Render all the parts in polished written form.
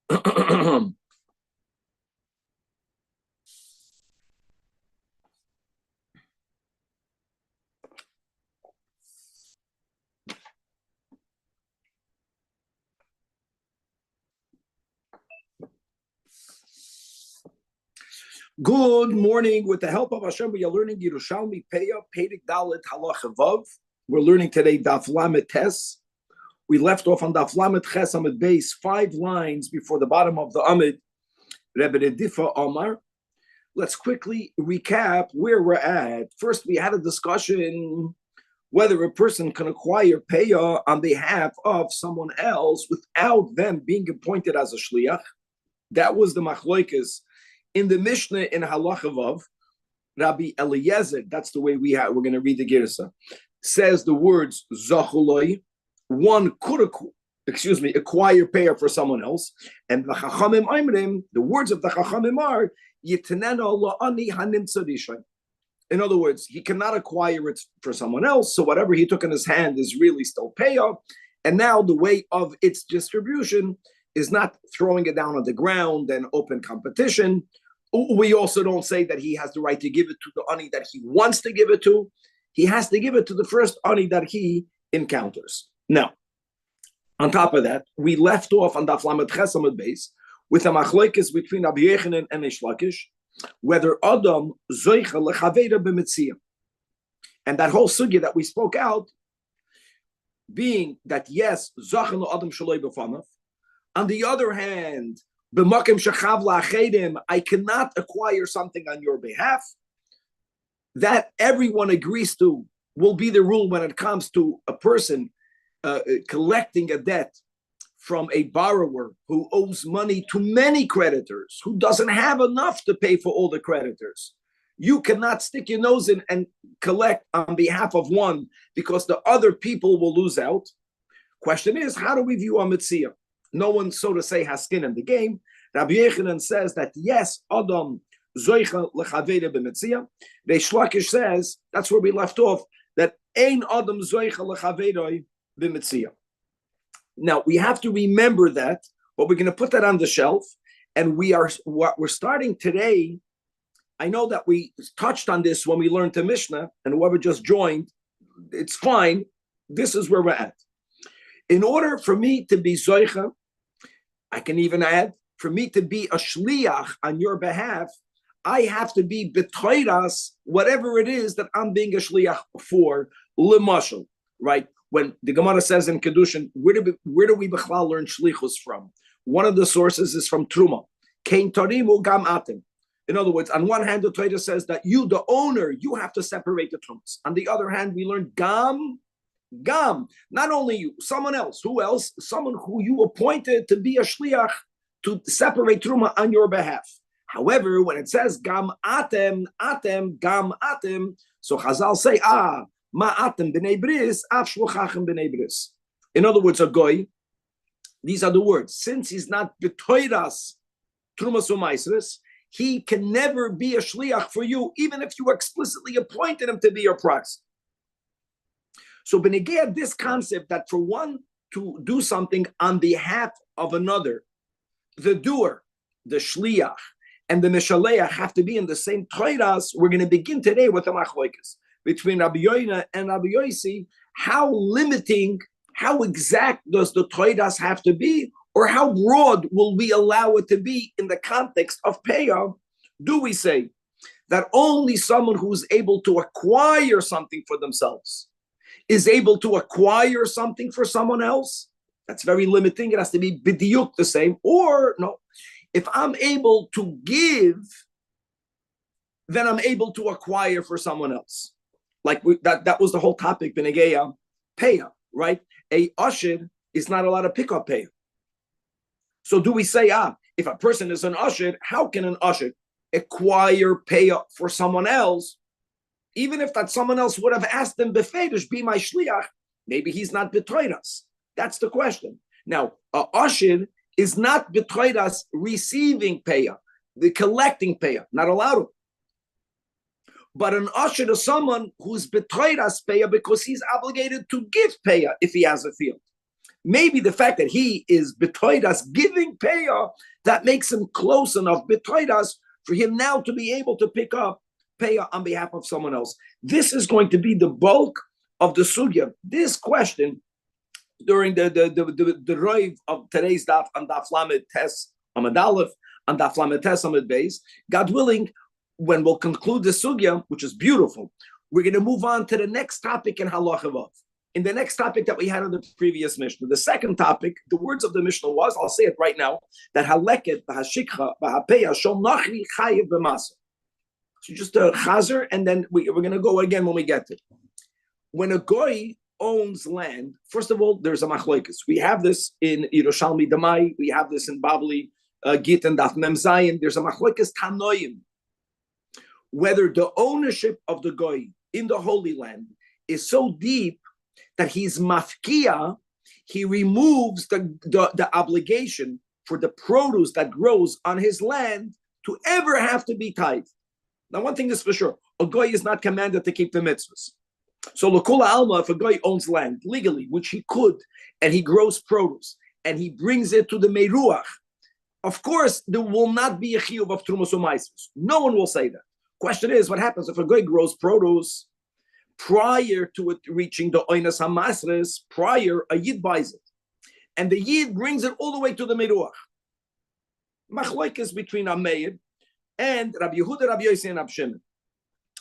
Good morning. With the help of Hashem, we are learning Yerushalmi Peya, Pedig Dalet Halacha Vav. We're learning today Daf Lamed Tes. We left off on Daf Lamed Ches Amid Beis, 5 lines before the bottom of the Amid, Rebbe Redifa Omar. Let's quickly recap where we're at. First, we had a discussion whether a person can acquire Peya on behalf of someone else without them being appointed as a Shliach. That was the Machloikes. In the Mishnah in Halacha Vav, Rabbi Eliezer, that's the way we're going to read the Girsa, says the words Zachuloi, one could acquire Peya for someone else, and the Chachamim Aimrim, the words of the Chachamim are Yitnena la'ani hanimtza rishon. In other words, he cannot acquire it for someone else, so whatever he took in his hand is really still Peya, and now the way of its distribution is not throwing it down on the ground and open competition. We also don't say that he has the right to give it to the ani that he wants to give it to. He has to give it to the first ani that he encounters. Now, on top of that, we left off on Daf Lamed Ches Amud Beis with a machlokes between Rabbi Yochanan and Reish Lakish, whether Adam zoicha lechaveira b'mitzia. And that whole sugya that we spoke out, being that yes, zachan Adam shaloi b'fanav. On the other hand, I cannot acquire something on your behalf. That everyone agrees to will be the rule when it comes to a person collecting a debt from a borrower who owes money to many creditors, who doesn't have enough to pay for all the creditors. You cannot stick your nose in and collect on behalf of one because the other people will lose out. Question is, how do we view a mitzvah? No one, so to say, has skin in the game. Rabbi Yochanan says that yes, Adam zoicha lechaveira b'mitzia. Reish Lakish says that's where we left off. That ein Adam zoicha lechaveira b'mitzia. Now we have to remember that, but we're going to put that on the shelf. And we're starting today. I know that we touched on this when we learned the Mishnah, and whoever just joined, it's fine. This is where we're at. In order for me to be zoicha, I can even add, for me to be a shliach on your behalf, I have to be betoiras, whatever it is that I'm being a shliach for, lemashal, right? When the Gemara says in Kedushin, where do we b'chlal learn shlichus from? One of the sources is from Truma. Kein tarimu gam atem. In other words, on one hand, the Torah says that you, the owner, you have to separate the trumas. On the other hand, we learn gam, not only you, someone else. Who else? Someone who you appointed to be a shliach to separate truma on your behalf. However, when it says gam atem, gam atem, so Chazal say, ma atem b'nei bris, af shluchachem b'nei bris. In other words, a goy, these are the words. Since he's not b'toiras trumas u'maisres, he can never be a shliach for you, even if you explicitly appointed him to be your proxy. So benegea, this concept that for one to do something on behalf of another, the doer, the shliach, and the mishaleach have to be in the same toiras. We're going to begin today with the machloikes between Rabbi Yoina and Rabbi Yosi. How limiting, how exact does the toiras have to be, or how broad will we allow it to be in the context of Peya? Do we say that only someone who is able to acquire something for themselves is able to acquire something for someone else? That's very limiting. It has to be bidiyuk the same. Or no, if I'm able to give, then I'm able to acquire for someone else. Like that was the whole topic, Benegeya, Peya, right? A usher is not allowed to pick up Peya. So do we say, if a person is an usher, how can an usher acquire Peya for someone else? Even if that someone else would have asked them, befedish, be my shliach, maybe he's not betoiras. That's the question. Now, a usher is not betoiras receiving Peya, the collecting Peya, not allowed to. But an usher is someone who's betoiras Peya because he's obligated to give Peya if he has a field. maybe the fact that he is betoidas giving payah, that makes him close enough betoidas for him now to be able to pick up payah on behalf of someone else. This is going to be the bulk of the sugya. This question during the roiv of today's daf on daf lamed tes amud aleph, on daf lamed tes amud beis. God willing, when we'll conclude the sugya, which is beautiful, we're going to move on to the next topic in halacha vav. In the next topic that we had on the previous Mishnah, the second topic, the words of the Mishnah was, I'll say it right now, that haleket, bahashikha, bahapeya, shom nachri chayiv b'masa. So just a chazer, and then we're going to go again when we get to it. When a goy owns land, first of all, there's a machlokes. We have this in Yerushalmi Damai, we have this in Babli, Git and Daf Mem Zayin. There's a machlokes tanoim. Whether the ownership of the goy in the Holy Land is so deep that he's mafkia, he removes the obligation for the produce that grows on his land to ever have to be tithed. Now, one thing is for sure, a goy is not commanded to keep the mitzvahs. So, l'kula alma, if a goy owns land legally, which he could, and he grows produce, and he brings it to the meruach, of course, there will not be a chiyuv of trumas u'maisos. No one will say that. Question is, what happens if a goy grows produce prior to it reaching the oinas hamasres? Prior, a yid buys it, and the yid brings it all the way to the meruach. Machlokes between Ameir and Rabbi Yehuda, Rabbi Yossi, and Rabbi Shimon.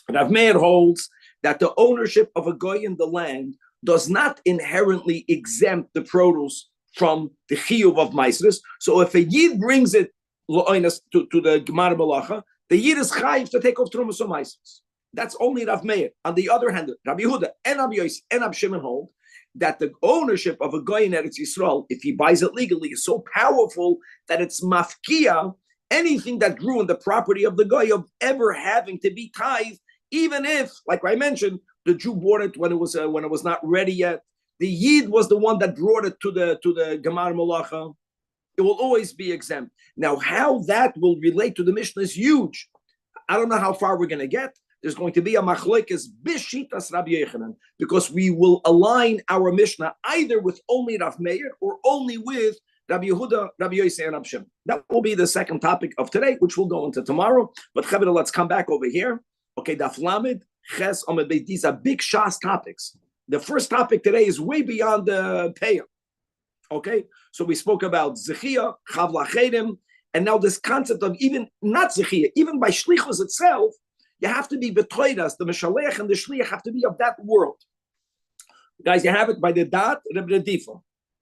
Rav Meir holds that the ownership of a goy in the land does not inherently exempt the produce from the chiyuv of maasros. So if a yid brings it to the gemar malacha, the yid is chayiv to take off trumas or maasros. That's only Rav Meir. On the other hand, Rabbi Yehuda and Rabbi Yossi and Rabbi Shimon hold that the ownership of a goy in Eretz Yisrael, if he buys it legally, is so powerful that it's mafkia anything that grew in the property of the goy of ever having to be tithed, even if, like I mentioned, the Jew bought it when it was not ready yet. The Yid was the one that brought it to the Gemar Malacha. It will always be exempt. Now, how that will relate to the Mishnah is huge. I don't know how far we're going to get. There's going to be a machlokes b'shitas Rabbi Yochanan, because we will align our Mishnah either with only Rav Meir or only with Rabbi Yehuda, Rabbi Yossi, and Rabbi Shimon. That will be the second topic of today, which we'll go into tomorrow. But Chavira, let's come back over here. Okay, Daf Lamed, Ches, Amud Beis. These are big Shas topics. The first topic today is way beyond the payah. Okay, so we spoke about Zechia, Chavla Chedim, and now this concept of even not Zechia, even by Shlichus itself, you have to be betoidas. The Meshalech and the Shliach have to be of that world. Guys, you have it by the Dat, Reb Redifa.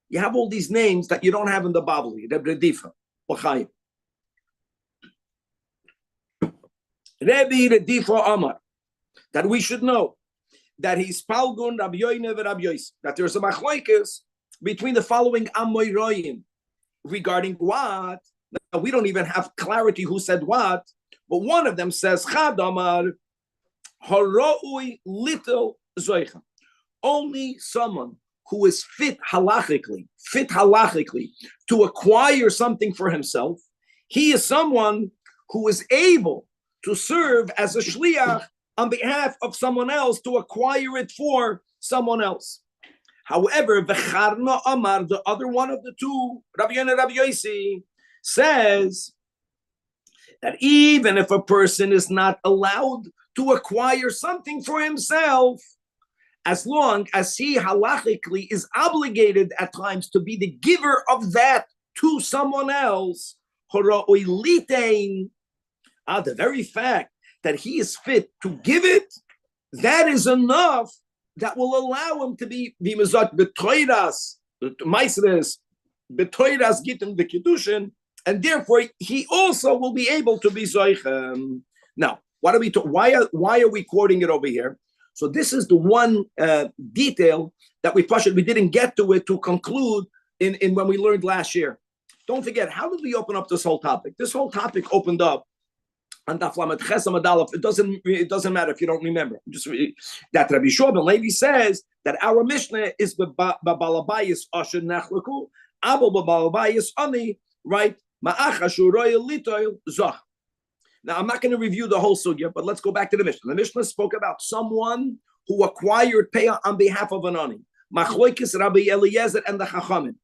You have all these names that you don't have in the Babli, Reb Redifa, L'chaim. Rebbe Redifa Amar, that we should know that he's Palgun Rabbi Yoine Rabbi Yossi, that there's a machlokes between the following Amoyroim regarding what. Now, we don't even have clarity who said what, but one of them says Chad Amar Haroi Little Zoicha. Only someone who is fit halachically to acquire something for himself, he is someone who is able to serve as a shliach on behalf of someone else to acquire it for someone else. However, V'charna Amar, the other one of the two, Rabbi Yana Rabbi Yossi, says that even if a person is not allowed to acquire something for himself, as long as he halachically is obligated at times to be the giver of that to someone else, the very fact that he is fit to give it, that is enough that will allow him to be mezot betoidas, maasros, betoidas gitin v'kiddushin, and therefore he also will be able to be zoich. Now, what are we? Why are we quoting it over here? So this is the one detail that we didn't get to it to conclude in when we learned last year. Don't forget, how did we open up this whole topic? This whole topic opened up on Daf Lamed Ches Amud Aleph. It doesn't matter if you don't remember. Just that Rabbi Shua ben Levi says that our Mishnah is b'balabayis asher nechlaku, abel b'balabayis ani, right? Ma'achashu royal litoil zach. Now, I'm not going to review the whole sugya, but let's go back to the Mishnah. The Mishnah spoke about someone who acquired payah on behalf of an ani. Machloikis Rabbi Eliezer and the Chachamim.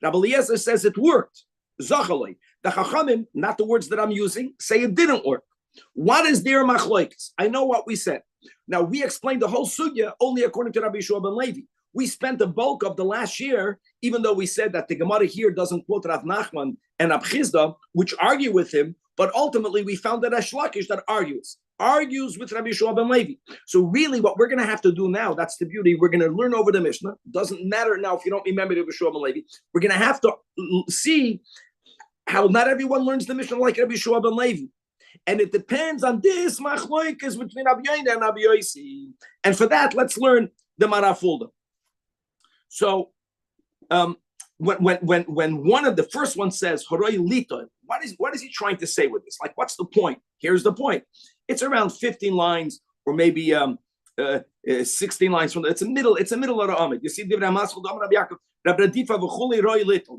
Rabbi Eliezer says it worked. Zachaloi. The Chachamim, not the words that I'm using, say it didn't work. What is their machloikis? I know what we said. Now, we explained the whole sugya only according to Rabbi Yeshua ben Levi. We spent the bulk of the last year, even though we said that the Gemara here doesn't quote Rav Nachman and Rab Chizda, which argue with him, but ultimately we found that Resh Lakish that argues with Rabbi Yeshua ben Levi. So really what we're going to have to do now, that's the beauty, we're going to learn over the Mishnah. Doesn't matter now if you don't remember Rabbi Yeshua ben Levi. We're going to have to see how not everyone learns the Mishnah like Rabbi Yeshua ben Levi. And it depends on this machloikas between Rabbi Yoina and Rabbi Yosi. And for that, let's learn the Marafulda. So when one of the first one says Horoi Lito, what is he trying to say with this? Like, what's the point? Here's the point. It's around 15 lines, or maybe 16 lines from the. It's a middle of the Amid. You see, you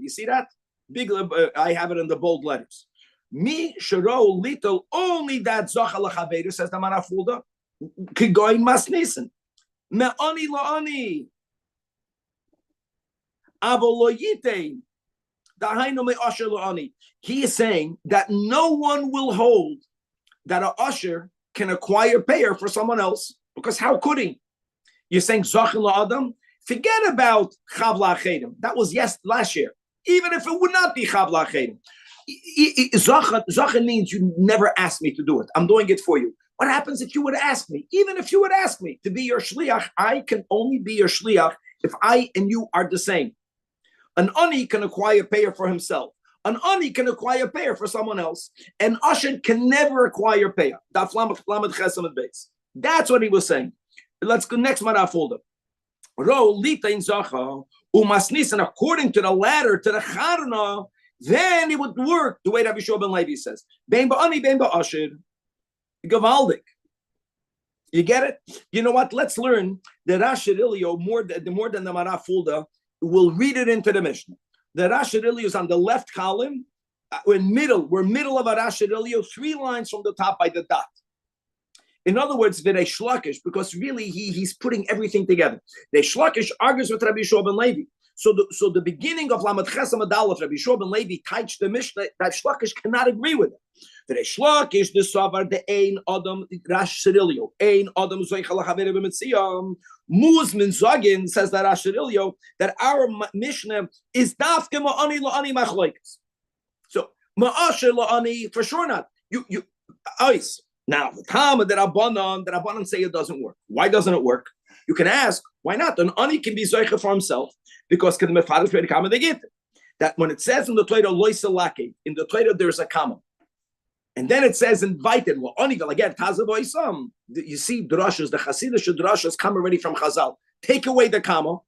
see that? Big. I have it in the bold letters. Me sharo little only that Zachac l'chaveru, says the Marafulda. Kigoy masnisen me'ani la'ani avoloyite dahainu me'asher la'ani. He is saying that no one will hold that an usher can acquire payer for someone else, because how could he? You're saying Zachac la'adam? Forget about chav la'achedim. That was last year. Even if it would not be chav la'achedim. Zachac means you never asked me to do it. I'm doing it for you. What happens if you would ask me? Even if you would ask me to be your shliach, I can only be your shliach if I and you are the same. An ani can acquire payer for himself. An ani can acquire payer for someone else. An usher can never acquire payer. That's what he was saying. Let's go next Marafulda. Ro lita in Zachac umasnisan, according to the ladder, to the charna, then it would work the way Rabbi Yeshua ben Levi says. Bein ba'ani, bein ba'asher. Gavaldik. You get it? You know what? Let's learn that Rasher Ilio, more than the Marafulda, will read it into the Mishnah. The Rasher Ilio is on the left column. We're middle of a Rasher Ilio, 3 lines from the top by the dot. In other words, the Reish Lakish, because really he's putting everything together. The Reish Lakish argues with Rabbi Yeshua ben Levi. So the beginning of Lamed Chesam Adalef, Rabbi Yeshua ben Levi touched the Mishnah, that Shlakish cannot agree with it. The Shlakish, the Savar, the Ein Adam, Rash Cirilio, Ein Adam Zoichal Haver b'Mitziyam, Muzmin Zagin says that Rash Cirilio, that our Mishnah is Dafke Ma'ani La'ani Machloikas. So Ma'asher La'ani, for sure not. You ice. Now the Talmud that Rabbanan say it doesn't work. Why doesn't it work? You can ask, why not? An ani can be zoicha for himself, because that when it says in the Torah loisalake, in the Torah there's a comma, and then it says invited. Well, ani again tazaboisam. You see, drashas, the Hasidic drashas come already from Chazal. Take away the comma,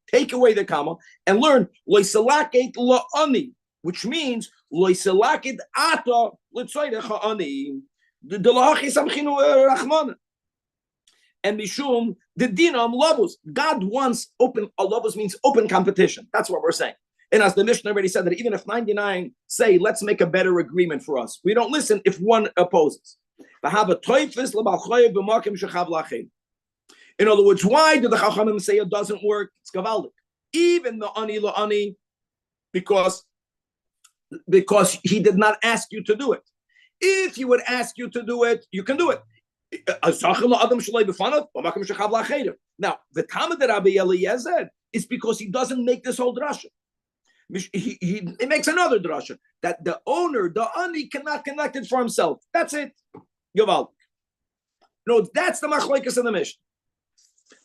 and learn loisalake lo ani, which means loisalake ata litzoydecha ani. The lahachi samchinu rachmana. And Mishum, the dinam lavus. God wants open, lavus means open competition. That's what we're saying. And as the Mishnah already said, that even if 99 say, let's make a better agreement for us, we don't listen if one opposes. In other words, why do the Chachamim say it doesn't work? It's gavaldik. Even the ani lo ani, because he did not ask you to do it. If he would ask you to do it, you can do it. Now, the Talmud that Rabbi Eliezer is because he doesn't make this whole drasha. He makes another drasha that the owner, the ani, cannot connect it for himself. That's it. Yaval. No, that's the machlokes in the Mishnah.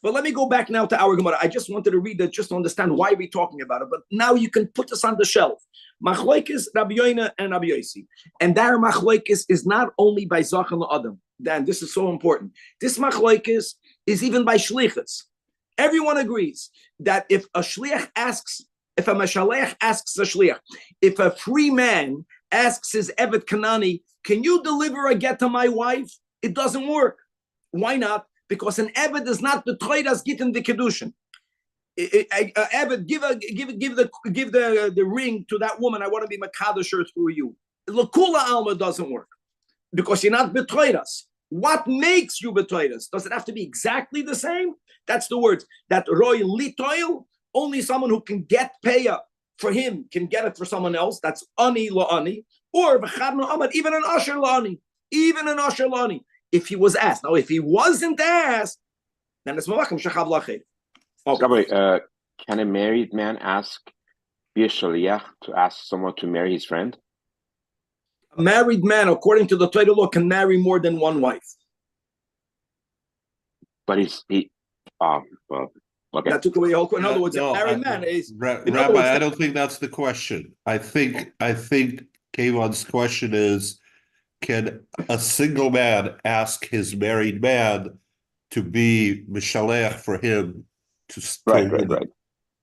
But let me go back now to our Gemara. I just wanted to read that just to understand why we're talking about it. But now you can put this on the shelf. Machlokes, Rabbi Yoina and Rabbi Yosi. And that machlokes is not only by Zachac and Adam. Dan, this is so important. This machlokes is even by shlichus. Everyone agrees that if a shliach asks, if a mashalech asks a shliach, if a free man asks his Evet Kanani, can you deliver a get to my wife? It doesn't work. Why not? Because an Evet is not the Torah's gittin the kedushin. Evet, give the ring to that woman. I want to be makadosher through you. Lakula alma doesn't work because you're not betrayed us. What makes you betrayed us? Does it have to be exactly the same? That's the words that roy litoil Only someone who can get payah for him can get it for someone else. That's ani la'ani. Or even an usher la'ani. Even an usher la'ani. If he was asked. Now, if he wasn't asked, then it's malachim shachav lached. Rabbi, can a married man be a shaliach to ask someone to marry his friend? A married man, according to the Torah law, can marry more than one wife. But okay. That took away the whole. In other words, a married man is. Rabbi, I don't think that's the question. I think Kayvon's question is, can a single man ask his married man to be mishalech for him to right.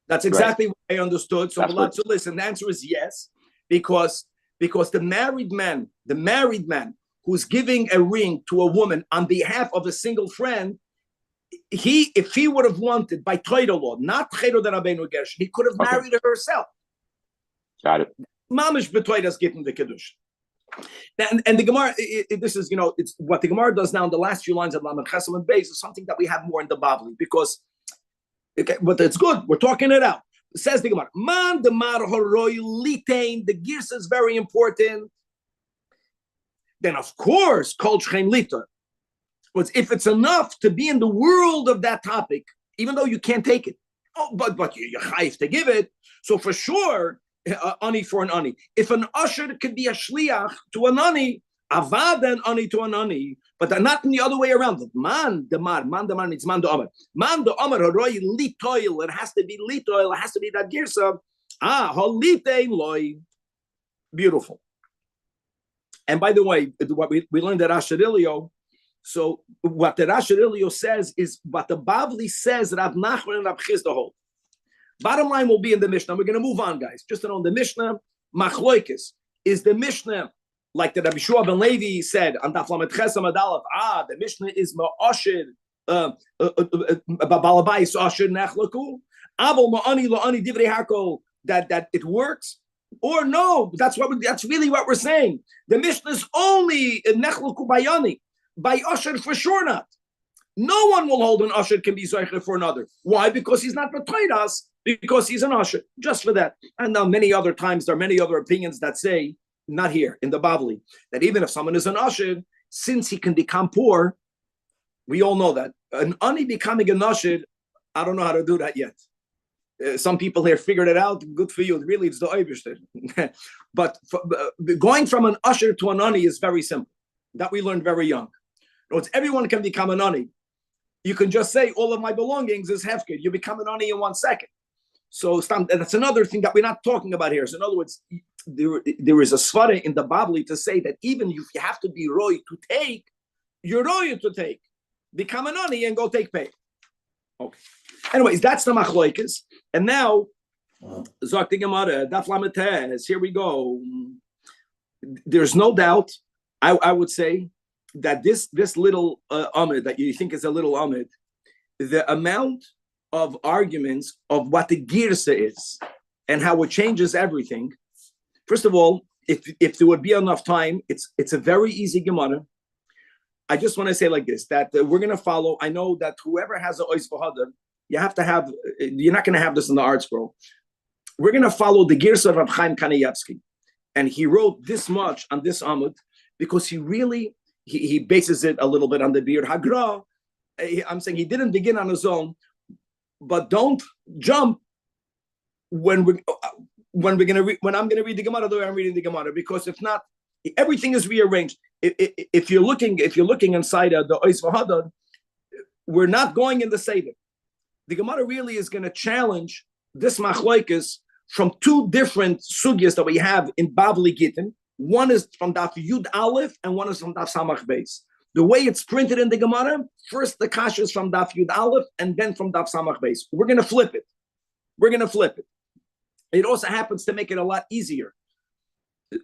That's exactly what I understood. So listen, the answer is yes, because the married man who's giving a ring to a woman on behalf of a single friend, if he would have wanted by Torah law, not Chayro de Rabbeinu Gershon, he could have married her herself. Got it. Mamish b'Torah's getting the kiddush. And the Gemara, this is, it's what the Gemara does now in the last few lines of Lamed Chesam and Beis is something that we have more in the Bavli, because, but it's good. We're talking it out. It says the Gemara, Man demar horoi litain. The girsa is very important. Then of course, kol shchein lita. But if it's enough to be in the world of that topic, even though you can't take it, but you're chayiv to give it. So for sure, ani for an ani. If an usher could be a shliach to an ani, avad an ani to an ani, but not in the other way around. Man demar means man de amar. Man de amar haroi litoil. It has to be litoil. It has to be that girsa. Holitein loy. Beautiful. And by the way, what we learned at Asherilio. So what the Asherilio says is what the Bavli says. Rav Nachman and Rav Chizda hold. Bottom line will be in the Mishnah. We're going to move on, guys. Just to know, the Mishnah, Machloikis, is the Mishnah, like the Rabbi Shua ben Levi said, on Daf Lamed Chesam Adalef, the Mishnah is Ma'ashir, Babalabais Ashir Nechlaku, Abel Ma'ani La'ani Divrei Hakol, that it works, or no, that's really what we're saying. The Mishnah is only Nechlaku Bayani, by Ashir for sure not. No one will hold an usher can be zoicher for another. Why? Because he's not betrayed us, because he's an usher, just for that. And now many other times, there are many other opinions that say, not here, in the Bavli, that even if someone is an usher, since he can become poor, we all know that. An ani becoming an usher, I don't know how to do that yet. Some people here figured it out. Good for you. Really, it's the Eibishter. But going from an usher to an ani is very simple. That we learned very young. Everyone can become an ani. You can just say all of my belongings is hefker. You become an ani in 1 second. So that's another thing that we're not talking about here. So in other words, there is a svara in the Bavli to say that even if you have to be roy to take, you're roy to take. Become an ani and go take pay. Okay. Anyways, that's the machloikas. And now, Zok the Gemara, Daf Lamed Tes, here we go. There's no doubt, I would say, that this little amid that you think is a little amid, the amount of arguments of what the girsa is and how it changes everything. First of all, if there would be enough time, it's a very easy Gemara. I just want to say like this, that we're going to follow. I know that whoever has a ois v'hadar, you're not going to have this in the art scroll. We're going to follow the girsa of Rab Chaim Kanievsky. And he wrote this much on this amud because he really, he bases it a little bit on the Bir Hagra. I'm saying he didn't begin on his own, but don't jump when I'm going to read the Gemara the way I'm reading the Gemara, because if not, everything is rearranged. If you're looking inside the Ois V'Hadar, we're not going in the Seder. The Gemara really is going to challenge this machloikas from two different sugyas that we have in Bavli Gittin. One is from Daf Yud Aleph and one is from Daf Samach Beis. The way it's printed in the Gemara, first the kasha is from Daf Yud Aleph and then from Daf Samach Beis. We're going to flip it. It also happens to make it a lot easier.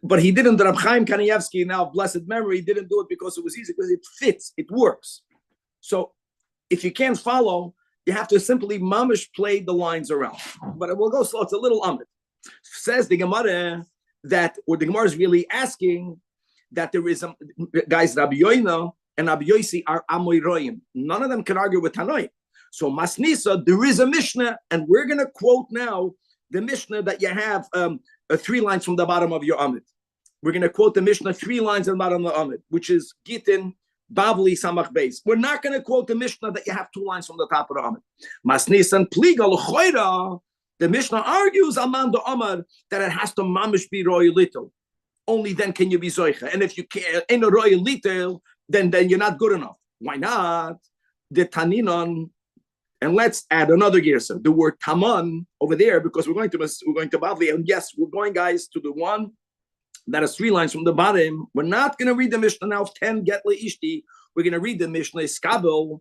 But he didn't, Rab Chaim Kanievsky, now of blessed memory, he didn't do it because it was easy, because it fits, it works. So if you can't follow, you have to simply mamish play the lines around. But it will go slow. It's a little amit. Says the Gemara that, or the Gemara is really asking that there is, guys, Rabbi Yoina and Rabbi Yosi are Amoiroyim. None of them can argue with Tanoi. So Masnisa, there is a Mishnah, and we're going to quote now the Mishnah that you have 3 lines from the bottom of your Amid. We're going to quote the Mishnah 3 lines on the bottom of the Amid, which is Gitin Bavli Samach Beis. We're not going to quote the Mishnah that you have 2 lines from the top of the Amid. Masnisan Pligal Choira. The Mishnah argues Aman the Amar that it has to mamish be royal little. Only then can you be zoicha. And if you can't in a royal little, then you're not good enough. Why not? The Taninon. And let's add another girsa, the word taman over there, because we're going to Bavli. And yes, we're going, guys, to the one that is 3 lines from the bottom. We're not going to read the Mishnah now of 10 get leishti. We're going to read the Mishnah Iskabel.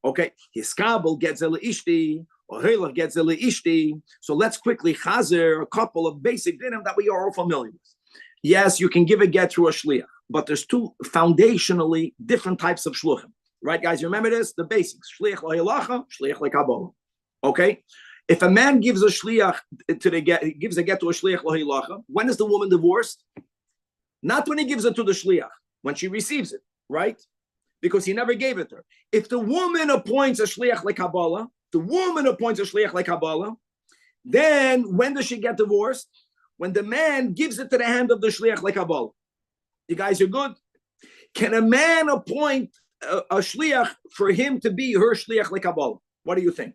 Okay, Iskabel gets leishti, or Hilach gets leishti. So let's quickly chazer a couple of basic dinim that we are all familiar with. Yes, you can give a get through a shliach, but there's 2 foundationally different types of shluchim. Right, guys, you remember this? The basics. Shliach lahalacha, shliach lekabbalah. Okay? If a man gives a shliach to the get, he gives a get to a shliach lahalacha, when is the woman divorced? Not when he gives it to the shliach, when she receives it, right? Because he never gave it to her. If the woman appoints a shliach lekabbalah, then when does she get divorced? When the man gives it to the hand of the shliach lekabbalah. You guys are good? Can a man appoint a shliach for him to be her shliach lekabbalah? What do you think?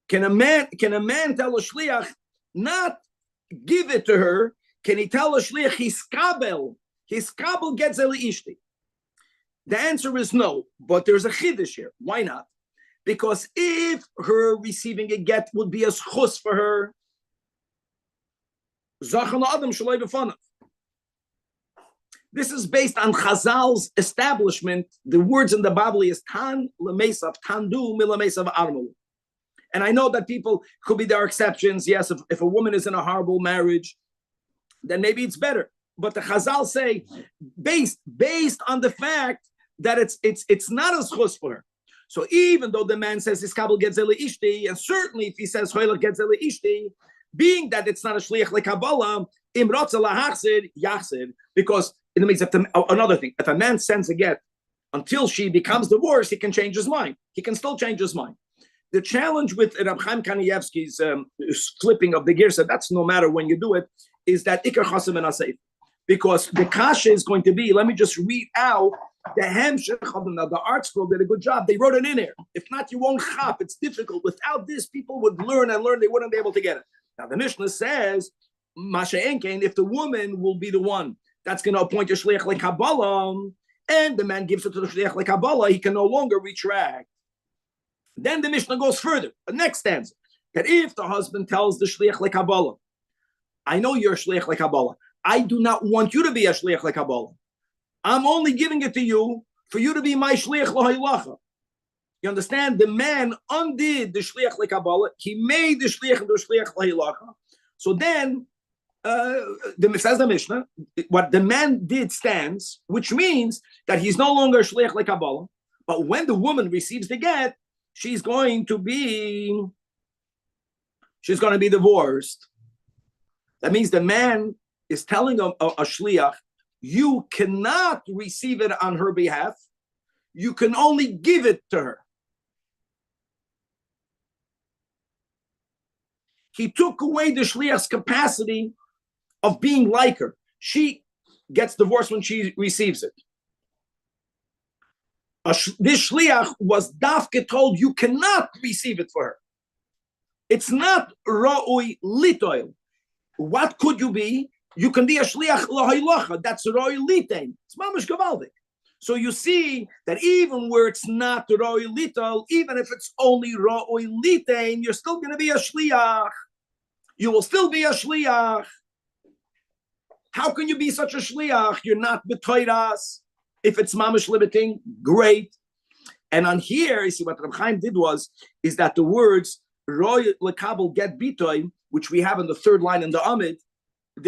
Can a man tell a shliach not give it to her? Can he tell a shliach his kabel gets ishti? The answer is no, but there's a chiddush here. Why not? Because if her receiving a get would be a schus for her, this is based on Chazal's establishment. The words in the Bible is tan lemesav, tandu milamesav armul. And I know that people could be there are exceptions. Yes, if a woman is in a horrible marriage, then maybe it's better. But the Chazal say based on the fact that it's not as chus for her. So even though the man says his kabel gets ishti, and certainly if he says hoylach gets ishti, being that it's not a shliach lekabbalah, imrotza lahachsid yachsid, because it means another thing. If a man sends a get until she becomes divorced, he can change his mind. He can still change his mind. The challenge with Rab Chaim Kanievsky's flipping of the girsa, that's no matter when you do it, is that ikar chasim and asif, because the kasha is going to be. Let me just read out the hemshech of them. Now the art school did a good job. They wrote it in there. If not, you won't chop. It's difficult. Without this, people would learn and learn. They wouldn't be able to get it. Now the Mishnah says, Masha Enkein, if the woman will be the one that's going to appoint a shliach lekabbalah, and the man gives it to the shliach lekabbalah, he can no longer retract. Then the Mishnah goes further. The next stanza, that if the husband tells the shliach lekabbalah, I know you're a shliach lekabbalah. I do not want you to be a shliach lekabbalah. I'm only giving it to you for you to be my shliach lahalacha. You understand? The man undid the shliach lekabbalah. He made the shliach lahalacha. So then, says the Mishnah, what the man did stands, which means that he's no longer shliach lekabbalah. But when the woman receives the get, she's going to be divorced. That means the man is telling a shliach, you cannot receive it on her behalf. You can only give it to her. He took away the shliach's capacity of being like her. She gets divorced when she receives it. This shliach was dafke told you cannot receive it for her. It's not ra'oi litoil. What could you be? You can be a shliach lahaylacha. That's ra'oi litein. It's mamash gavaldik. So you see that even where it's not ra'oi litoil, even if it's only ra'oi litein, you're still going to be a shliach. You will still be a shliach. How can you be such a shliach? You're not b'toiras. If it's mamish limiting, great. And on here, you see what Reb Chaim did is that the words roy lekabel get bitoy, which we have in the 3rd line in the Amid,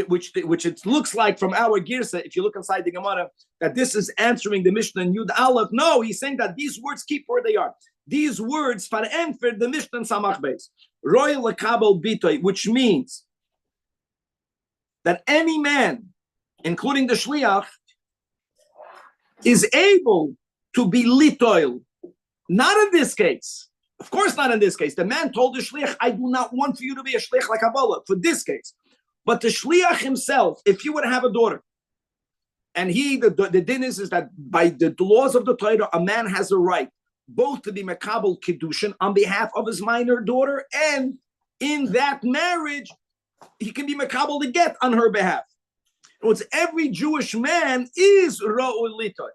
which it looks like from our girsa, if you look inside the Gemara, that this is answering the Mishnah in Yud Aleph. No, he's saying that these words keep where they are. These words for the Mishnah in Samach Beis, roy lekabel bitoy, which means that any man including the shliach, is able to be litoil. Not in this case. Of course not in this case. The man told the shliach, I do not want for you to be a shliach like Kabbalah, for this case. But the shliach himself, if you would have a daughter, and the din is that by the laws of the Torah, a man has a right both to be makabel kiddushin on behalf of his minor daughter, and in that marriage, he can be makabel the get on her behalf. It's every Jewish man is ra'ul litoy.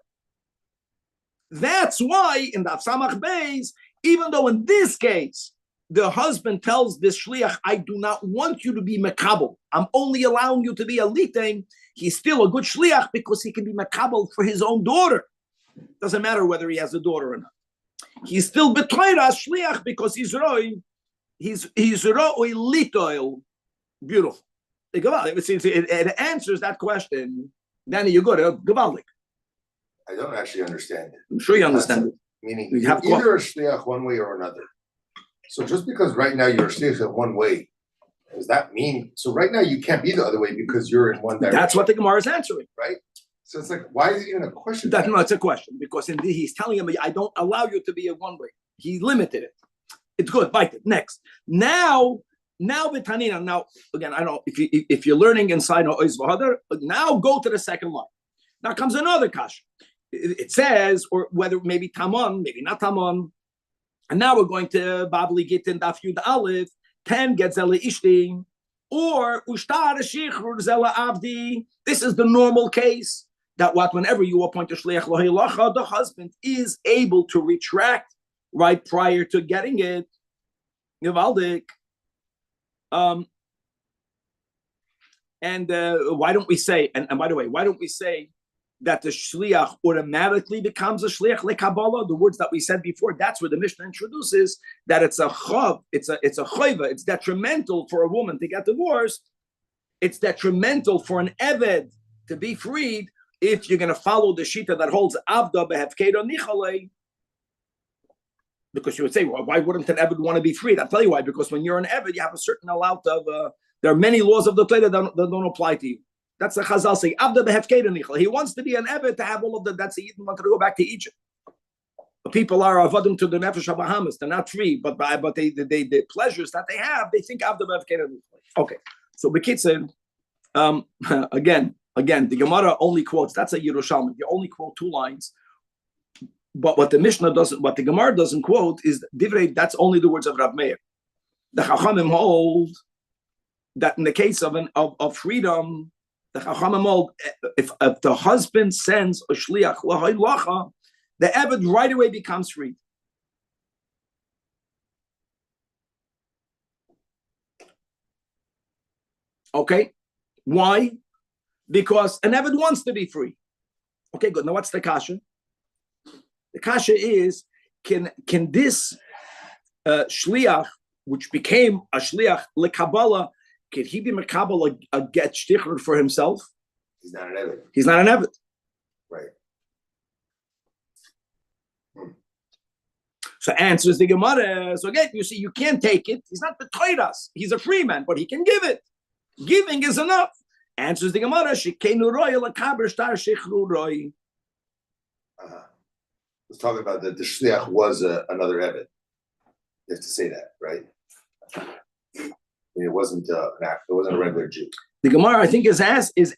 That's why in the Samach Beis, even though in this case the husband tells this shliach, I do not want you to be makabel, I'm only allowing you to be a litain, he's still a good shliach because he can be makabel for his own daughter. Doesn't matter whether he has a daughter or not. He's still betoira shliach because he's roi litoil. Beautiful. It answers that question. Danny, you got it. Gavaldik. I don't actually understand it. I'm sure you understand it. Meaning, you're either a shliach one way or another. So just because right now you're a shliach one way, does that mean, so right now you can't be the other way because you're in one direction? That's what the Gemara is answering. Right? So it's like, why is it even a question? No, it's a question because indeed he's telling him, I don't allow you to be a one way. He limited it. It's good. Bite it. Next. Now B'tanina. Now again, I don't know if you're learning inside Oiz V'Hadar. Now go to the second line. Now comes another kasha. It says, or whether maybe Tamon, maybe not Tamon. And now we're going to Babli Gittin Daf Yud Aleph 10 Getzela Ishti or Ushtar Shichrur Zela Avdi. This is the normal case that whenever you appoint a shliach lohilacha, the husband is able to retract right prior to getting it. Givaldik. Why don't we say? And by the way, why don't we say that the shliach automatically becomes a shliach lekabbalah? The words that we said before, that's where the Mishnah introduces that it's a chav, it's a chayva, it's detrimental for a woman to get divorced. It's detrimental for an eved to be freed if you're going to follow the shita that holds avda behefkedo nichalei. Because you would say, well, why wouldn't an eved want to be freed? I'll tell you why. Because when you're an eved, you have a certain amount of there are many laws of the Torah that don't apply to you. That's the Chazal saying. Avda behefkedo nichal. He wants to be an eved to have all of the. That's he even wanted to go back to Egypt. The people are avadim to the nefesh Bahamas. They're not free, but the pleasures that they have, they think avda behefkedo nichal. Okay, so Bekitzer, again, the Gemara only quotes. That's a Yerushalmi. You only quote 2 lines. But what the Mishnah doesn't, what the Gemara doesn't quote is divrei. That's only the words of Rav Meir. The Chachamim hold that in the case of freedom, the Chachamim hold if the husband sends a shliach lacha, the eved right away becomes free. Okay, why? Because an eved wants to be free. Okay, good. Now what's the kasha? The kasha is, can this shliach, which became a shliach lekabbalah, can he be makabel a get shtichur for himself? He's not an eved. He's not an eved. Right. So answers the Gemara. So again, you see, you can't take it. He's not betrayed us. He's a free man, but he can give it. Giving is enough. Answers the Gemara. Shekenu roya lekaber shtar shechru roy. Let's talk about that the shliach was another eved. You have to say that, right? I mean, it wasn't an act. It wasn't a regular Jew. The Gemara, I think, is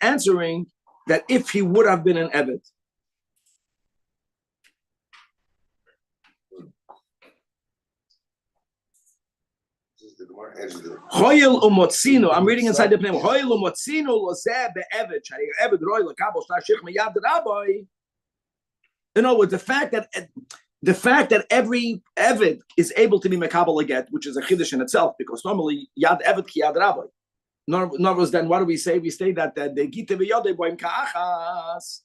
answering that if he would have been an eved. Hoyel umotzino. I'm reading inside the name. Hoyel umotzino lozeh be'eved. Shari eved roy lekabel shtar shich miyad Rabbi. In other words, the fact that every eved is able to be mekabel aget, which is a chiddush in itself, because normally yad eved ki yad rabbi. In other words, then what do we say? We say that the gite v'yodei boim ka'achas.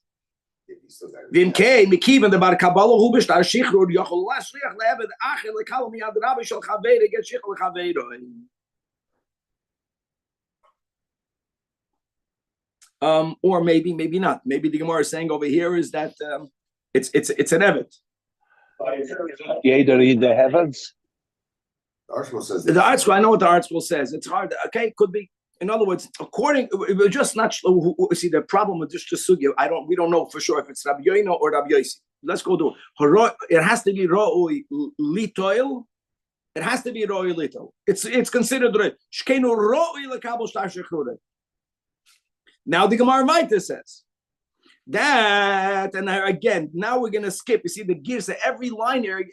V'imkei mikiven the bar kabbalah hu b'shtar shichrur yochol lashliach le'eved acher lekabel miyad rabbi shel chaveir get shichrur chaveiroi. Or maybe not. Maybe the Gemara is saying over here is that. It's an eved. Either in the heavens. The article says the article. I know what the article says. It's hard. Okay, could be. In other words, we're just not see the problem with this sugya. We don't know for sure if it's Rabbi Yoino or Rabbi Yossi. Let's go to it. It has to be Ro'ui Litoil. It has to be Ro'ui Litoil. It's considered Shkenu Ro'ui Lekabel Shtar Shechure. Now the Gemara Maita says that, and again, now we're going to skip. You see the gears of every line here.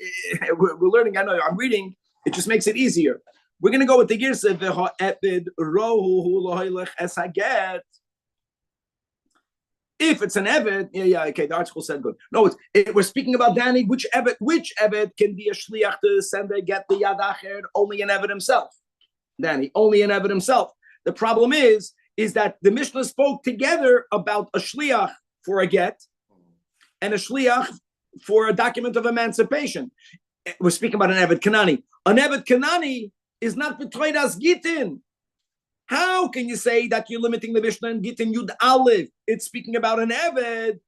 We're learning. I know I'm reading. It just makes it easier. We're going to go with the gears of Epid Rohu Lohelech Esaget. If it's an Eved, okay, the article said good. No, we're speaking about Danny. Which Eved can be a shliach to send a get the Yad Acher? Only an Eved himself. Danny, only an Eved himself. The problem is that the Mishnah spoke together about a shliach for a get and a shliach for a document of emancipation. We're speaking about an Eved Kanani. An Eved Kanani is not betroid as Gitin. How can you say that you're limiting the Mishnah and Gitin Yud Aleph? It's speaking about an Eved.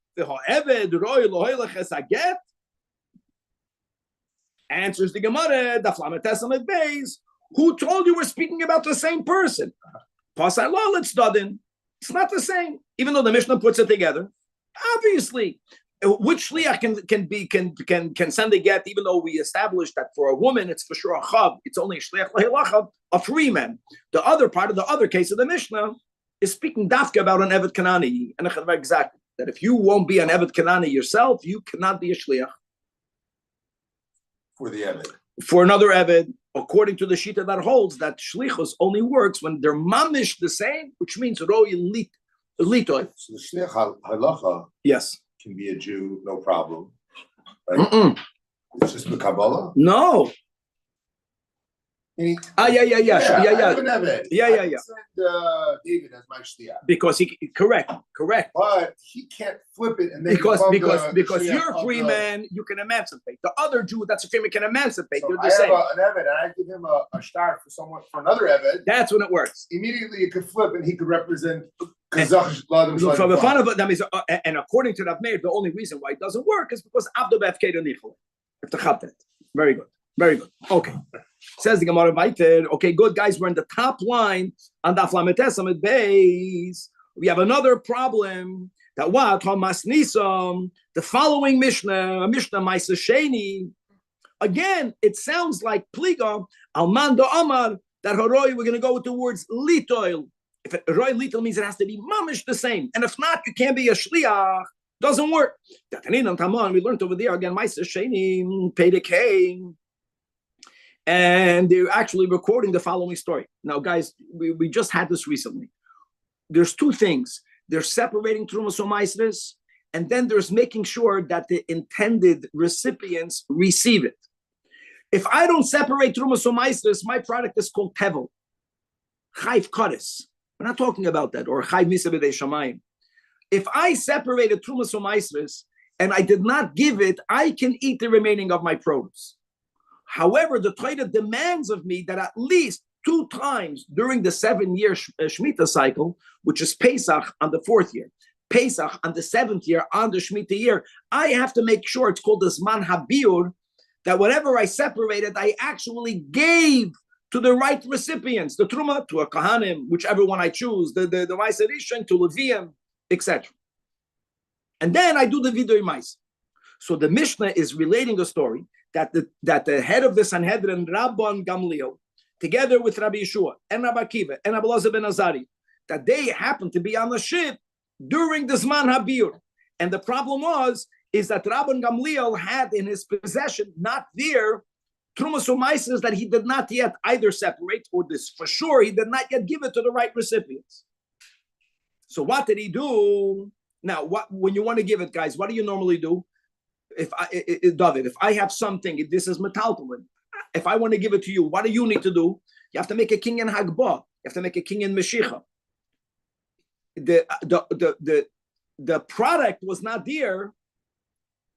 Answers the Gemara, the Flametesam Beis. Who told you we're speaking about the same person? Pasai Lo, let's studin. It's not the same, even though the Mishnah puts it together. Obviously, which shliach can send a get, even though we established that for a woman it's for sure a chav. It's only a shliach lahilacha of 3 men. The other part of the other case of the Mishnah is speaking dafka about an Eved Kanani, and exactly that if you won't be an Eved Kanani yourself, you cannot be a shliach for the Eved. For another Eved, according to the Shita that holds that shlichus only works when they're mamish the same, which means roi litoy. So the shliach halacha, yes, can be a Jew, no problem. Right? It's just the Kabbalah? No. Yeah. I have an Eved. Yeah. I can send David as my shliach. Because correct. But he can't flip it and then because you're a free man, you can emancipate. The other Jew that's a free man can emancipate. So They're the I same. have an Eved and I give him a star for another Eved. That's when it works. Immediately it could flip and he could represent Kazakh. From the fun of it, that means, and according to Rav Meir, the only reason why it doesn't work is because Abdu Befkei Nichol. If the Chabtet. Very good. Okay. Says the Gemara Vayter. Okay, good guys. We're in the top line on the Flametesam Beis. We have another problem. That what Hamas Nisom, the following Mishnah Maisa Sheni. Again, it sounds like Pliga Almando Amar that Haroi. We're going to go with the words Litoil. If Roy Litoil means it has to be mamish the same, and if not, you can't be a shliach. Doesn't work. We learned over there again. Maisa Sheni Pedekay. And they're actually recording the following story. Now, guys, we just had this recently. There's 2 things. They're separating Trumas U'Maisros, and then there's making sure that the intended recipients receive it. If I don't separate Trumas U'Maisros, my product is called Tevel. Chayv Kodes. We're not talking about that. Or Chayv Misa B'dei Shamayim. If I separated Trumas U'Maisros and I did not give it, I can eat the remaining of my produce. However, the Torah demands of me that at least 2 times during the 7-year Shemitah cycle, which is Pesach on the 4th year, Pesach on the 7th year, on the Shemitah year, I have to make sure it's called the Zman Habiur, that whatever I separated, I actually gave to the right recipients, the Truma, to a Kahanim, whichever one I choose, the Ma'aser Rishon, to Levium, etc. And then I do the Vidui Mais. So the Mishnah is relating a story that the head of the Sanhedrin, Rabban Gamliel, together with Rabbi Yeshua and Rabbi Akiva and Rabbi Elazar ben Azari, that they happened to be on the ship during the Zman Habir. And the problem is that Rabban Gamliel had in his possession, not there, Trumas U'Maisros that he did not yet either separate, or this for sure, he did not yet give it to the right recipients. So what did he do? Now, when you want to give it, guys, what do you normally do? David, if I have something, this is metaltalin. If I want to give it to you, what do you need to do? You have to make a king in Hagbah. You have to make a king in Meshicha. The product was not there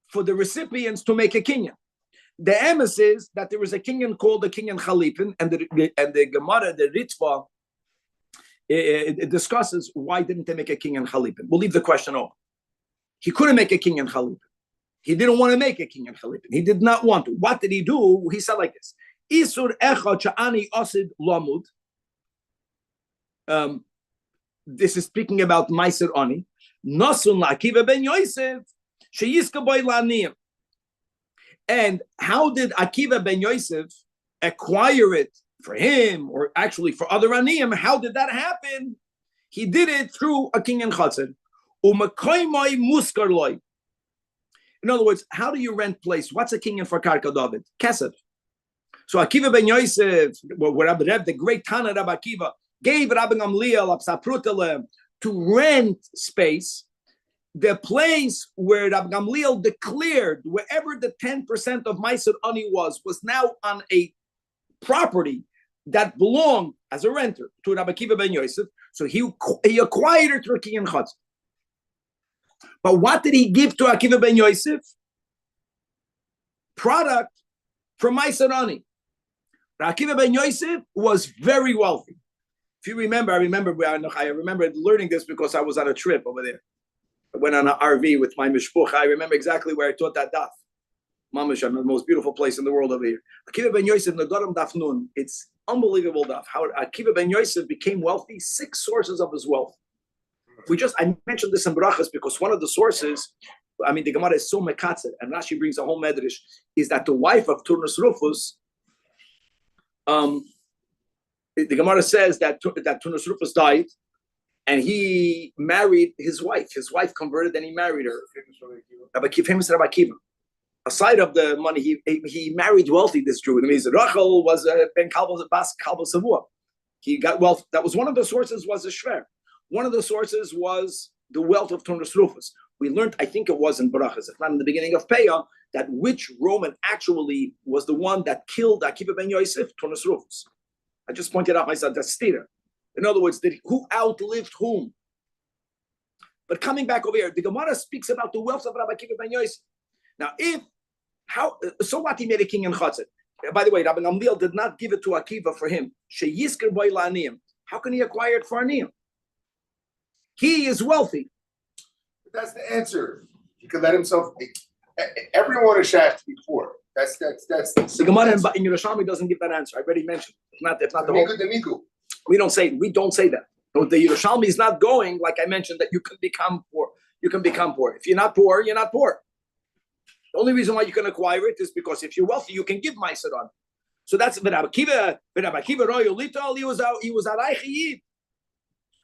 for the recipients to make a kinyan. The emes is that there was a kinyan called the kinyan Chalipin, and the Gemara, the Ritva, it discusses why didn't they make a kinyan Chalipin. We'll leave the question open. He couldn't make a kinyan Chalipin. He didn't want to make a kinyan Chalipin. He did not want to. What did he do? He said like this: Isur echad sha'ani osid lamud. This is speaking about Meiser Ani. Nasun Akiva ben Yosef, sheyiska boy la'aniyim. And how did Akiva ben Yosef acquire it for him, or actually for other aniyim? How did that happen? He did it through a king and chatzir. Umakoymai muskar loy. In other words, how do you rent place? What's a king and for karka David? Kesef. So Akiva ben Yosef, the great Tana Rabbi Akiva, gave Rabbi Gamliel Apsaprutelem to rent space. The place where Rabbi Gamliel declared wherever the 10% of Meiser Ani was now on a property that belonged as a renter to Rabbi Akiva ben Yosef. So he acquired it through king and chatzir. But what did he give to Akiva ben Yosef? Product from Meiser Ani. Akiva ben Yosef was very wealthy. If you remember, I remember learning this because I was on a trip over there. I went on an RV with my mishpuch. I remember exactly where I taught that daf. Mamash, the most beautiful place in the world over here. Akiva ben Yosef, Nadarim Daf Nun. It's unbelievable daf. How Akiva ben Yosef became wealthy. 6 sources of his wealth. I mentioned this in Brachas because one of the sources, the Gemara is so mekatzer, and Rashi brings a whole medrash, is that the wife of Turnus Rufus, the Gemara says that Turnus Rufus died, and he married his wife. His wife converted, and he married her. Famous Rabbi Akiva. Aside of the money, he married wealthy. This Jew. Rachel was ben Bas Kalba Savua. He got wealth. That was one of the sources. Was a shver. One of the sources was the wealth of Turnus Rufus. We learned, I think it was in Barachas, if not in the beginning of Peah, that which Roman actually was the one that killed Akiva ben Yosef, Turnus Rufus. I just pointed out myself, that's Stira. In other words, who outlived whom? But coming back over here, the Gemara speaks about the wealth of Rabbi Akiva ben Yosef. Now, so what, he made a king in Chatzit. By the way, Rabbi Gamliel did not give it to Akiva for him. Sheyisker boy la'aniyim. How can he acquire it for aniyim? He is wealthy. But that's the answer. He could let himself. Everyone is shashed before. That's the Gemara in Yerushalmi doesn't give that answer. I already mentioned. It's not the whole. We don't say that. No, the Yerushalmi is not going like I mentioned that you can become poor. You can become poor. If you're not poor, you're not poor. The only reason why you can acquire it is because if you're wealthy, you can give Meiser on. So that's Rabbi Akiva Royal Little. He was Araychiyid.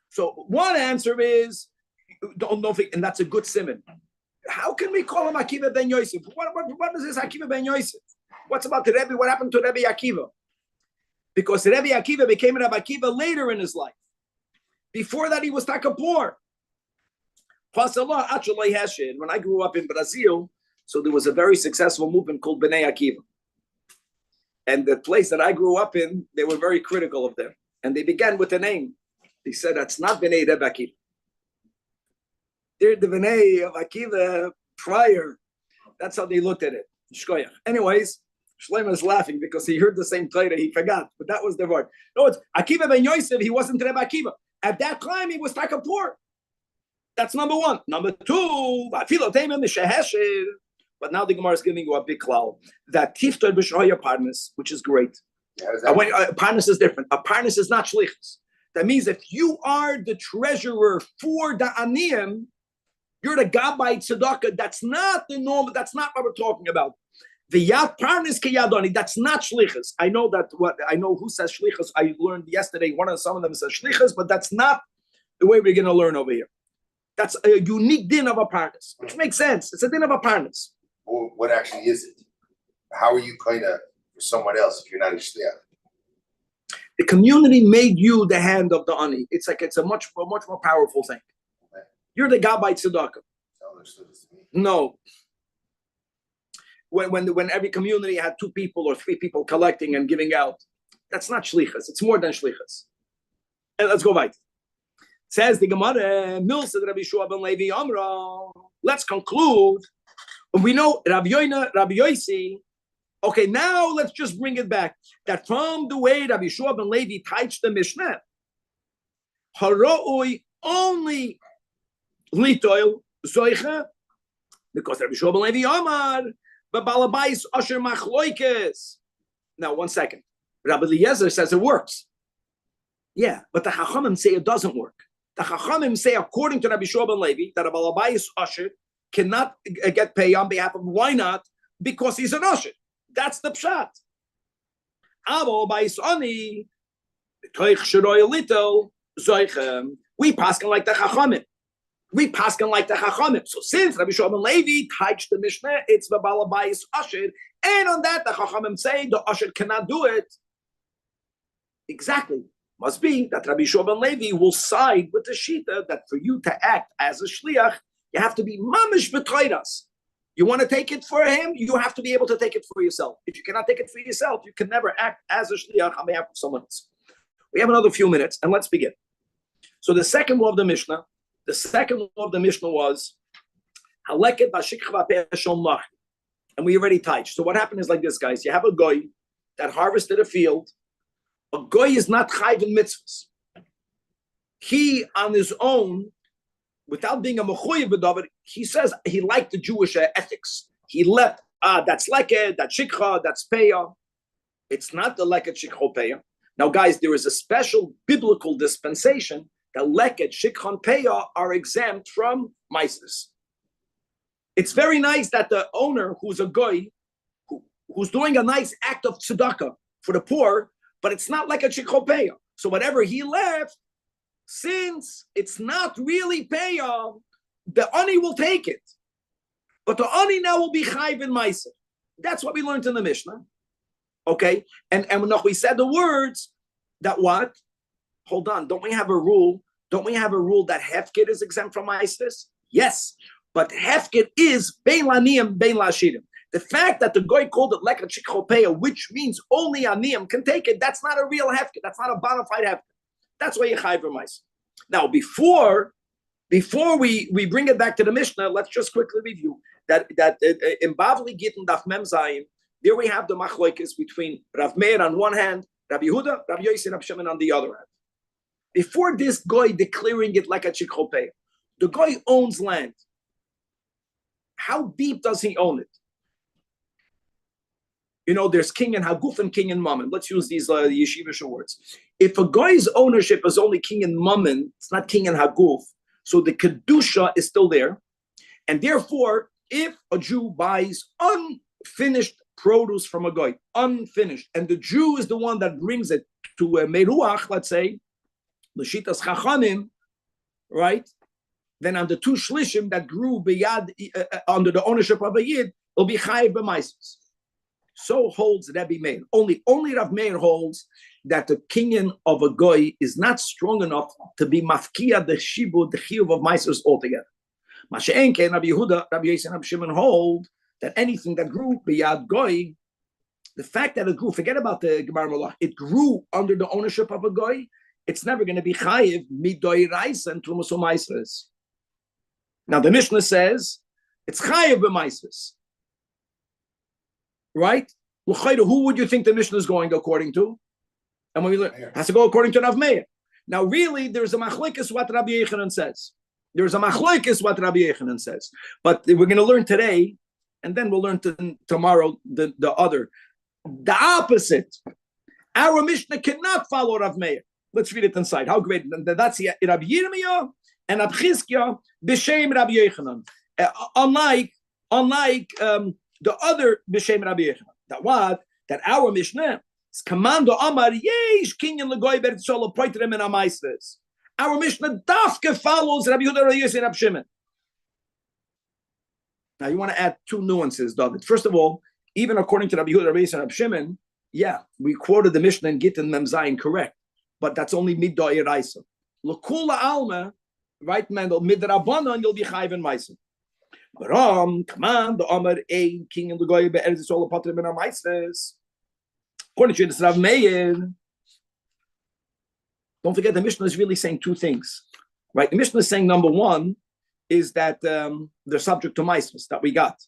So one answer is, don't think, and that's a good simon. How can we call him Akiva ben Yosef? What is this Akiva ben Yosef? What's about the Rebbe? What happened to Rebbe Akiva? Because Rebbe Akiva became Rabbi Akiva later in his life. Before that, he was taka poor. When I grew up in Brazil, so there was a very successful movement called Bnei Akiva. And the place that I grew up in, they were very critical of them. And they began with a name. They said, that's not Bnei Rebbe Akiva. They're the Bnei of Akiva prior. That's how they looked at it. Shkoyach. Anyways, Shlomo is laughing because he heard the same Torah, he forgot. But that was the word. No, it's Akiva ben Yosef, he wasn't Rebbe Akiva. At that time, he was taka poor. That's number one. Number two, but now the Gemara is giving you a big cloud. That tiftar b'shroya parnas, which is great. Parnas is different. A parnas is not shlichus. That means if you are the treasurer for the aniyim, you're the gabbai tzedakah. That's not the norm. That's not what we're talking about. The yad parnas kiyadoni. That's not shlichus. I know who says shlichus. I learned yesterday. Some of them says shlichus, but that's not the way we're going to learn over here. That's a unique din of a parnas, which makes sense. It's a din of a parnas. Well, what actually is it? How are you kind of for someone else if you're not a shliach? The community made you the hand of the ani. It's a much more powerful thing. Okay. You're the gabbai tzedakah. No. When every community had 2 people or 3 people collecting and giving out, that's not shlichus. It's more than shlichus. And let's go right. Says the Gemara, Milsa Rabbi Shua ben Levi Amra. Let's conclude. We know Rabbi Yoina, Rabbi Yosi. Okay, now let's just bring it back. That from the way Rabbi Shua ben Levi teaches the Mishnah, Haroi only litoil zoicha, because Rabbi Shua ben Levi Amar, but balabais asher machloikes. Now, 1 second. Rabbi Eliezer says it works. Yeah, but the Chachamim say it doesn't work. The Chachamim say, according to Rabbi Shua ben Levi, that a Balabayis Usher cannot get pay on behalf of. Why not? Because he's an Usher. That's the pshat. We paskin like the Chachamim. We paskin like the Chachamim. So since Rabbi Shua ben Levi touched the Mishnah, it's the Balabayis Usher, and on that the Chachamim say the Usher cannot do it. Exactly. Must be that Rabbi Shua ben Levi will side with the Shita that for you to act as a shliach, you have to be mamish b'toiras. You want to take it for him, you have to be able to take it for yourself. If you cannot take it for yourself, you can never act as a shliach on behalf of someone else. We have another few minutes, and let's begin. So the second law of the Mishnah, was haleket b'shikcha v'peh shel mach. And we already touched. So what happened is like this, guys. You have a goy that harvested a field. A goy is not chayv in mitzvahs. He, on his own, without being a mechuyev b'davar, he says he liked the Jewish ethics. He left, that's leket, that's shikha, that's peya. It's not the leket, shikha, peya. Now, guys, there is a special biblical dispensation that leket, shikha, and peya are exempt from meises. It's very nice that the owner, who's a goy, who's doing a nice act of tzedakah for the poor, but it's not like a chikopeya. So whatever he left, since it's not really peya, the ani will take it. But the ani now will be chayv in ma'aser. That's what we learned in the Mishnah. Okay? And when we said the words, that what? Hold on. Don't we have a rule? Don't we have a rule that hefkid is exempt from ma'aser? Yes. But hefkid is bein laniyim, bein lashirim. The fact that the goy called it leket shikhopeya, which means only aniyim can take it, that's not a real hefkid. That's not a bona fide hefkid. That's why you chayv v'mais. Now, before we bring it back to the Mishnah, let's just quickly review that in Bavli Gittin Daf Mem Zayin, there we have the machlokes between Rav Meir on one hand, Rabbi Yehuda, Rabbi Yosef, Rabbi Shimon on the other hand. Before this goy declaring it like a shikhopeya, the goy owns land. How deep does he own it? You know, there's king and haguf and king and mammon. Let's use these yeshivish words. If a guy's ownership is only king and mammon, it's not king and haguf. So the kedusha is still there, and therefore, if a Jew buys unfinished produce from a guy, unfinished, and the Jew is the one that brings it to a meruach, let's say, l'shitas chachanim, right? Then on the two shlishim that grew biyad under the ownership of a yid, it'll be chayiv b'maisos. So holds Rabbi Meir. Only Rav Meir holds that the kinyan of a goy is not strong enough to be mafkia the shibu, the chiyuv of maisos altogether. Masha'enke and Rabbi Yehuda, Rabbi Yosef, and Rabbi Shimon hold that anything that grew biyad goy, the fact that it grew, forget about the Gemara Malach, it grew under the ownership of a goy, it's never going to be chayiv midoy raisa and trumaso maisos. Now the Mishnah says it's chayiv b'maisos. Right? Who would you think the Mishnah is going according to? And when we learn, has to go according to Rav Meir. Now, really, there's a machlekes what Rabbi Yechanan says. There's a machlekes what Rabbi Yechanan says. But we're going to learn today, and then we'll learn tomorrow the other. The opposite. Our Mishnah cannot follow Rav Meir. Let's read it inside. How great. That's Rabbi Yirmiyah and Rabbi Chizkiah b'shem Rabbi Yechanan. Unlike the other b'shem Rabbi Yechanan. That our Mishnah is commando Amar yesh kinyan legoy b'Yisrael poitrim in amaisres. Our Mishnah dafke follows Rabbi Yehuda, Rabbi Yosef, and Rabbi Shimon. Now you want to add two nuances, David. First of all, even according to Rabbi Yehuda, Rabbi Yosef, and Rabbi Shimon, yeah, we quoted the Mishnah in Gittin Mem Zayin correct, but that's only midday raisa. L'kula alma, right, Mendel midrabanan you'll be chayv and ma'aser. According to this Rav Meir, don't forget the Mishnah is really saying two things, right? The Mishnah is saying number one is that they're subject to ma'aser that we got,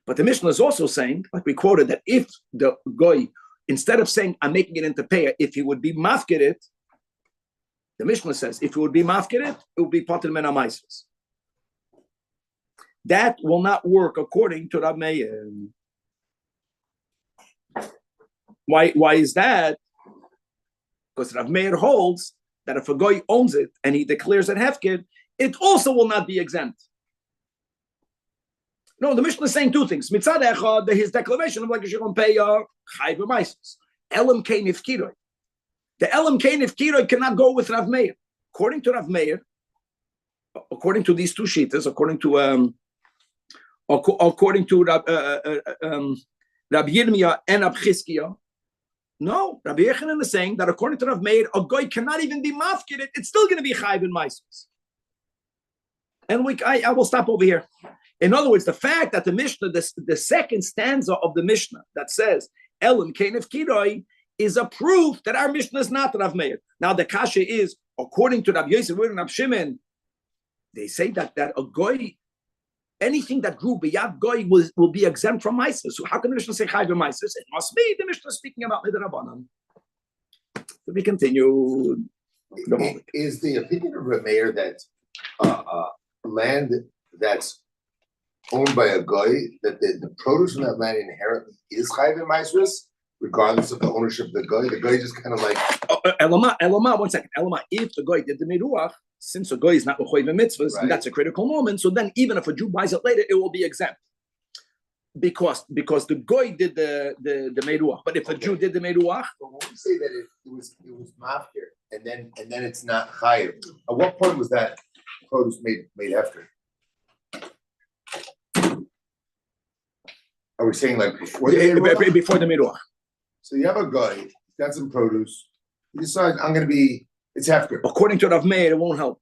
but the Mishnah is also saying, like we quoted, that if the goy, instead of saying I'm making it into payah, if he would be mafkid it, the Mishnah says if he would be mafkid it would be pater min ma'aser. That will not work according to Rav Meir. Why is that? Because Rav Meir holds that if a guy owns it and he declares it hefker, it also will not be exempt. No, the Mishnah is saying two things. Mitzad echad, his declaration of like you should pay chai b'maisos. Elam kein ifkiroi. The elam kein ifkiroi cannot go with Rav Meir. According to Rav Meir, according to these two shitas, according to Rabbi Yirmiyah and Rabbi Chizkiah, no, Rabbi Yechanan is saying that according to Rav Meir, a guy cannot even be mafkid. It's still going to be chai b'maisos. And I will stop over here. In other words, the fact that the Mishnah, the second stanza of the Mishnah that says Elam Kenef Kiroi is a proof that our Mishnah is not Rav Meir. Now the kasha is, according to Rabbi Yosef and Rabbi Shimon, they say that a goy, anything that grew b'yad goy will be exempt from Maises. So how can the Mishnah say Chai b'Maises? It must be the Mishnah speaking about Midrabanan. So we continue. Is the opinion of Rav Meir that land that's owned by a guy, that the produce from that land inherently is chayv and maasros, regardless of the ownership of the guy? The guy just kind of like Elama, 1 second. Elama, if the guy did the meruach, since a guy is not chayv and mitzvahs, Right. and that's a critical moment. So then, even if a Jew buys it later, it will be exempt because the guy did the meruach. But if a Jew did the meruach, but when we say that it was mafkir and then it's not chayv, at what point was that produce made after? Are we saying like before the meruach? before the meruach. So you have a guy, he's got some produce, he decides it's hefker According to Rav Meir, it won't help.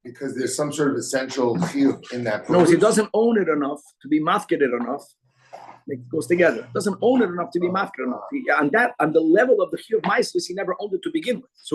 because there's some sort of essential chiyuv in that No, produce. he doesn't own it enough to be mafkid enough. It goes together. Doesn't own it enough to be mafkid enough. On the level of the chiyuv ma'asos, he never owned it to begin with. So